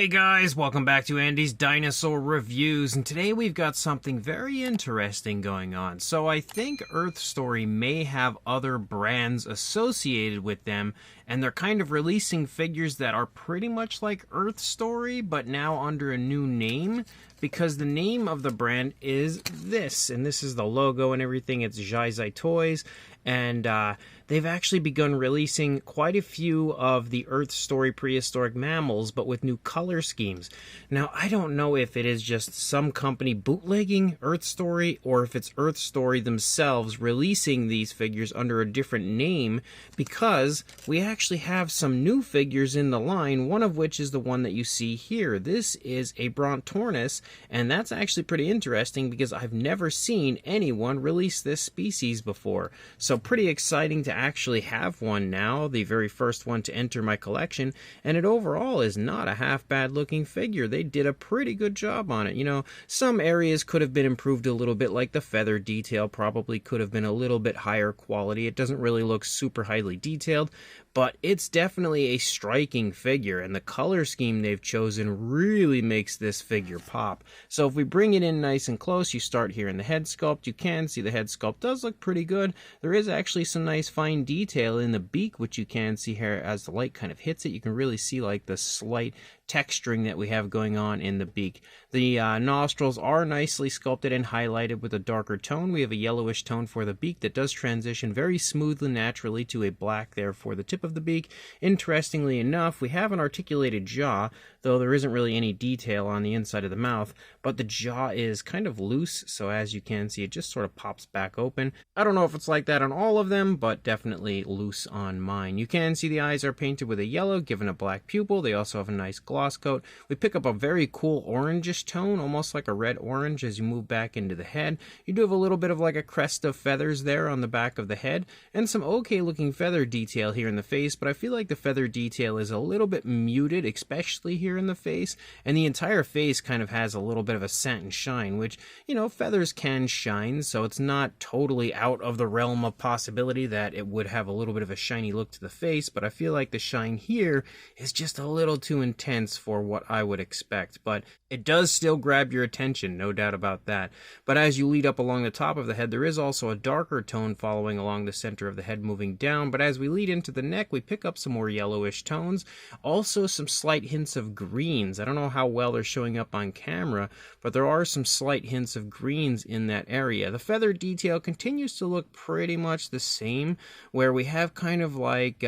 Hey guys, welcome back to Andy's Dinosaur Reviews, and today we've got something very interesting going on. So I think Earth Story may have other brands associated with them, and they're kind of releasing figures that are pretty much like Earth Story, but now under a new name, because the name of the brand is this, and this is the logo and everything. It's Jie Zhi Toys, and they've actually begun releasing quite a few of the Earth Story prehistoric mammals, but with new color schemes. Now, I don't know if it is just some company bootlegging Earth Story, or if it's Earth Story themselves releasing these figures under a different name, because we actually have some new figures in the line, one of which is the one that you see here. This is a Brontornis, and that's actually pretty interesting because I've never seen anyone release this species before. So pretty exciting to actually have one now, the very first one to enter my collection, and it overall is not a half bad looking figure. They did a pretty good job on it. You know, some areas could have been improved a little bit, like the feather detail probably could have been a little bit higher quality. It doesn't really look super highly detailed, but it's definitely a striking figure, and the color scheme they've chosen really makes this figure pop. So if we bring it in nice and close, you start here in the head sculpt. You can see the head sculpt does look pretty good. There is actually some nice fine detail in the beak, which you can see here as the light kind of hits it. You can really see like the slight texturing that we have going on in the beak. The nostrils are nicely sculpted and highlighted with a darker tone. We have a yellowish tone for the beak that does transition very smoothly naturally to a black there for the tip of the beak. Interestingly enough, we have an articulated jaw, though there isn't really any detail on the inside of the mouth, but the jaw is kind of loose, so as you can see, it just sort of pops back open. I don't know if it's like that on all of them, but definitely loose on mine. You can see the eyes are painted with a yellow, given a black pupil. They also have a nice gloss coat. We pick up a very cool orangish tone, almost like a red orange as you move back into the head. You do have a little bit of like a crest of feathers there on the back of the head, and some okay looking feather detail here in the face, but I feel like the feather detail is a little bit muted, especially here in the face, and the entire face kind of has a little bit of a satin shine, which, you know, feathers can shine, so it's not totally out of the realm of possibility that it would have a little bit of a shiny look to the face, but I feel like the shine here is just a little too intense for what I would expect, but it does still grab your attention, no doubt about that. But as you lead up along the top of the head, there is also a darker tone following along the center of the head moving down, but as we lead into the neck, we pick up some more yellowish tones, also some slight hints of greens. I don't know how well they're showing up on camera, but there are some slight hints of greens in that area. The feather detail continues to look pretty much the same, where we have kind of like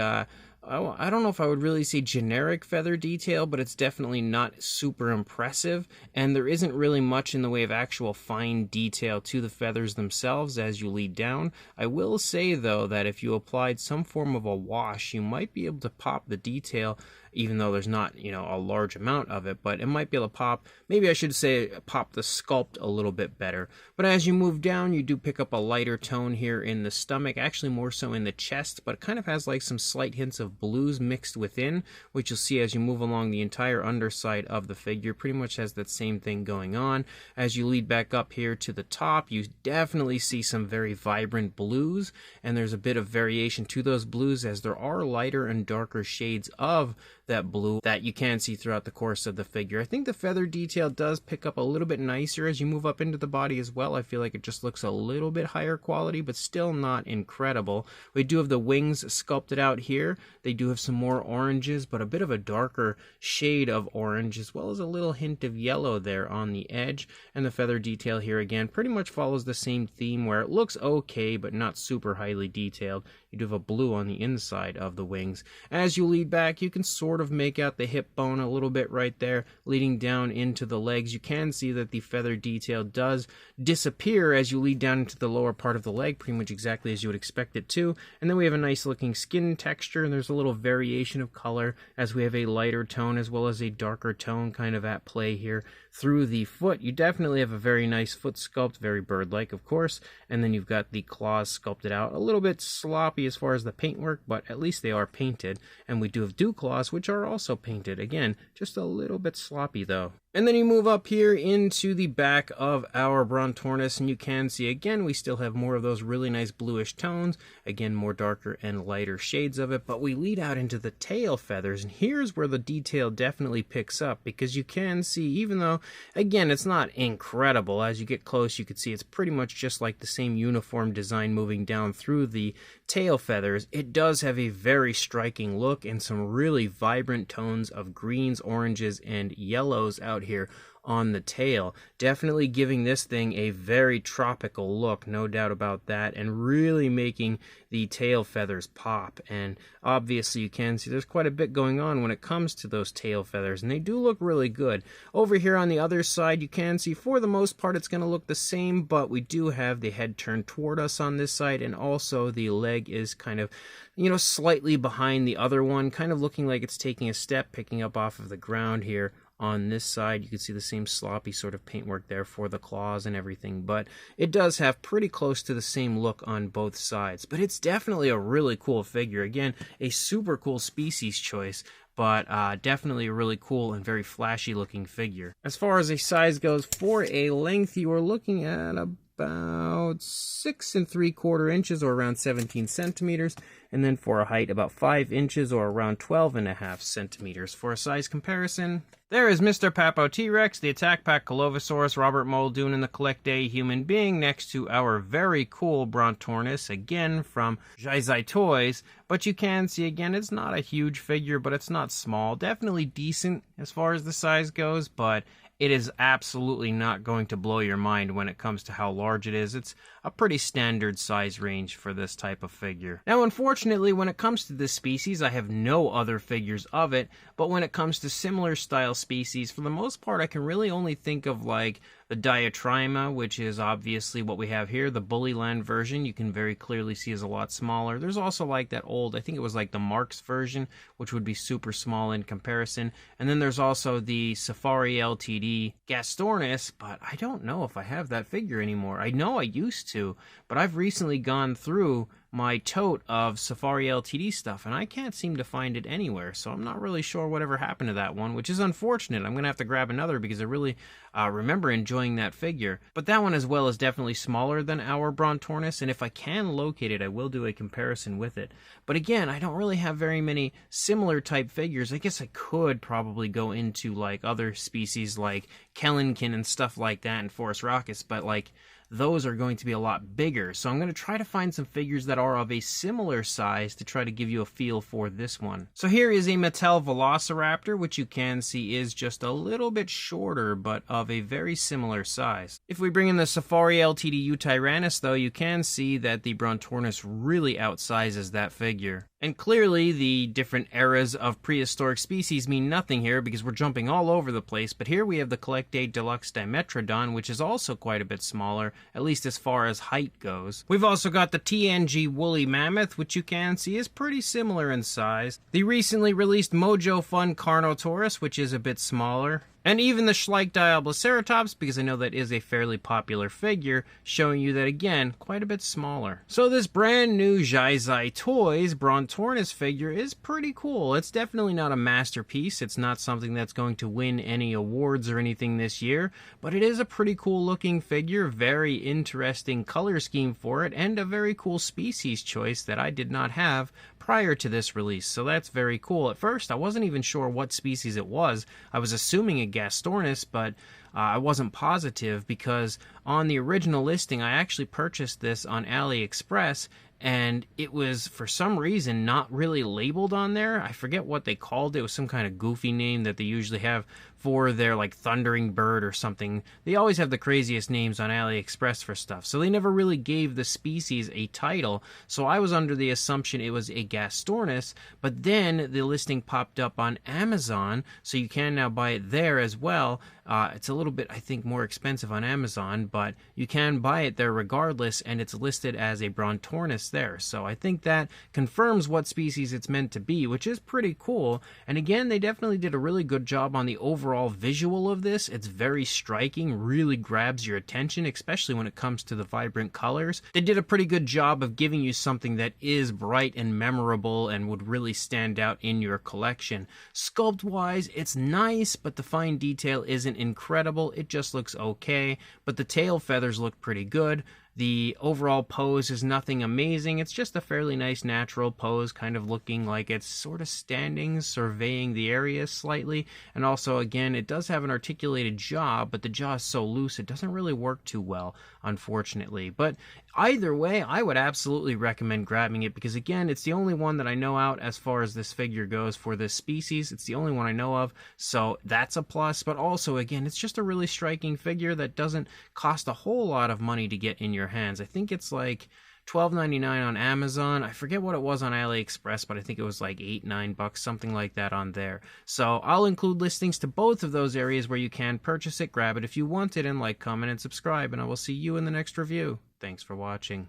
I don't know if I would really say generic feather detail, but it's definitely not super impressive, and there isn't really much in the way of actual fine detail to the feathers themselves as you lead down. I will say, though, that if you applied some form of a wash, you might be able to pop the detail, even though there's not, you know, a large amount of it, but it might be able to pop, maybe I should say pop the sculpt a little bit better. But as you move down, you do pick up a lighter tone here in the stomach, actually more so in the chest, but it kind of has like some slight hints of blues mixed within, which you'll see as you move along the entire underside of the figure. Pretty much has that same thing going on. As you lead back up here to the top, you definitely see some very vibrant blues, and there's a bit of variation to those blues as there are lighter and darker shades of that blue that you can see throughout the course of the figure. I think the feather detail does pick up a little bit nicer as you move up into the body as well. I feel like it just looks a little bit higher quality, but still not incredible. We do have the wings sculpted out here. They do have some more oranges, but a bit of a darker shade of orange, as well as a little hint of yellow there on the edge. And the feather detail here again pretty much follows the same theme, where it looks okay, but not super highly detailed. You do have a blue on the inside of the wings. As you lead back, you can sort of make out the hip bone a little bit right there, leading down into the legs. You can see that the feather detail does disappear as you lead down into the lower part of the leg, pretty much exactly as you would expect it to. And then we have a nice looking skin texture, and there's a little variation of color as we have a lighter tone as well as a darker tone kind of at play here through the foot. You definitely have a very nice foot sculpt, very bird-like, of course, and then you've got the claws sculpted out. A little bit sloppy as far as the paintwork, but at least they are painted, and we do have dew claws, which are also painted. Again, just a little bit sloppy, though. And then you move up here into the back of our Brontornis, and you can see, again, we still have more of those really nice bluish tones. Again, more darker and lighter shades of it, but we lead out into the tail feathers, and here's where the detail definitely picks up, because you can see, even though, again, it's not incredible, as you get close, you can see it's pretty much just like the same uniform design moving down through the tail feathers. It does have a very striking look and some really vibrant tones of greens, oranges, and yellows out here on the tail, definitely giving this thing a very tropical look, no doubt about that, and really making the tail feathers pop. And obviously you can see there's quite a bit going on when it comes to those tail feathers, and they do look really good. Over here on the other side, you can see for the most part it's going to look the same, but we do have the head turned toward us on this side, and also the leg is kind of, you know, slightly behind the other one, kind of looking like it's taking a step, picking up off of the ground here. On this side, you can see the same sloppy sort of paintwork there for the claws and everything, but it does have pretty close to the same look on both sides. But it's definitely a really cool figure. Again, a super cool species choice, but definitely a really cool and very flashy looking figure. As far as a size goes, for a length, you are looking at about 6 3/4 inches, or around 17 centimeters, and then for a height about 5 inches, or around 12.5 centimeters. For a size comparison, there is Mr. Papo T-Rex, the Attack Pack Colovosaurus, Robert Muldoon, and the Collect Day Human Being, next to our very cool Brontornis, again from Jie Zhi Toys. But you can see, again, it's not a huge figure, but it's not small. Definitely decent as far as the size goes, but it is absolutely not going to blow your mind when it comes to how large it is. It's a pretty standard size range for this type of figure. Now, unfortunately, when it comes to this species, I have no other figures of it, but when it comes to similar style species, for the most part, I can really only think of like the Diatryma, which is obviously what we have here. The Bullyland version, you can very clearly see is a lot smaller. There's also like that old, I think it was like the Marks version, which would be super small in comparison. And then there's also the Safari LTD Gastornis, but I don't know if I have that figure anymore. I know I used to, but I've recently gone through my tote of Safari LTD stuff, and I can't seem to find it anywhere, so I'm not really sure whatever happened to that one, which is unfortunate. I'm going to have to grab another because I really remember enjoying that figure. But that one as well is definitely smaller than our Brontornis, and if I can locate it, I will do a comparison with it. But again, I don't really have very many similar type figures. I guess I could probably go into like other species like Kellenkin and stuff like that and Forest Rockets, but like those are going to be a lot bigger. So I'm going to try to find some figures that are of a similar size to try to give you a feel for this one. So here is a Mattel Velociraptor, which you can see is just a little bit shorter, but of a very similar size. If we bring in the Safari LTD Tyrannus, though, you can see that the Brontornis really outsizes that figure. And clearly, the different eras of prehistoric species mean nothing here because we're jumping all over the place, but here we have the Collect Day Deluxe Dimetrodon, which is also quite a bit smaller, at least as far as height goes. We've also got the TNG Woolly Mammoth, which you can see is pretty similar in size. The recently released Mojo Fun Carnotaurus, which is a bit smaller. And even the Schleich Diabloceratops, because I know that is a fairly popular figure, showing you that, again, quite a bit smaller. So this brand new Jie Zhi Toys Brontornis figure is pretty cool. It's definitely not a masterpiece. It's not something that's going to win any awards or anything this year, but it is a pretty cool looking figure, very interesting color scheme for it, and a very cool species choice that I did not have prior to this release, so that's very cool. At first, I wasn't even sure what species it was. I was assuming a Gastornis, but I wasn't positive because on the original listing, I actually purchased this on AliExpress, and it was, for some reason, not really labeled on there. I forget what they called it. It was some kind of goofy name that they usually have for their, like, thundering bird or something. They always have the craziest names on AliExpress for stuff, so they never really gave the species a title, so I was under the assumption it was a Gastornis, but then the listing popped up on Amazon, so you can now buy it there as well. It's a little bit, I think, more expensive on Amazon, but you can buy it there regardless, and it's listed as a Brontornis there. So I think that confirms what species it's meant to be, which is pretty cool. And again, they definitely did a really good job on the overall visual of this. It's very striking, really grabs your attention, especially when it comes to the vibrant colors. They did a pretty good job of giving you something that is bright and memorable and would really stand out in your collection. Sculpt wise, it's nice, but the fine detail isn't incredible. It just looks okay, but the tail feathers look pretty good. The overall pose is nothing amazing. It's just a fairly nice natural pose, kind of looking like it's sort of standing, surveying the area slightly. And also, again, it does have an articulated jaw, but the jaw is so loose it doesn't really work too well, unfortunately. But either way, I would absolutely recommend grabbing it because, again, it's the only one that I know out as far as this figure goes for this species. It's the only one I know of, so that's a plus. But also, again, it's just a really striking figure that doesn't cost a whole lot of money to get in your hands. I think it's like $12.99 on Amazon. I forget what it was on AliExpress, but I think it was like $8-9, something like that on there. So I'll include listings to both of those areas where you can purchase it, grab it if you want it, and like, comment, and subscribe, and I will see you in the next review. Thanks for watching.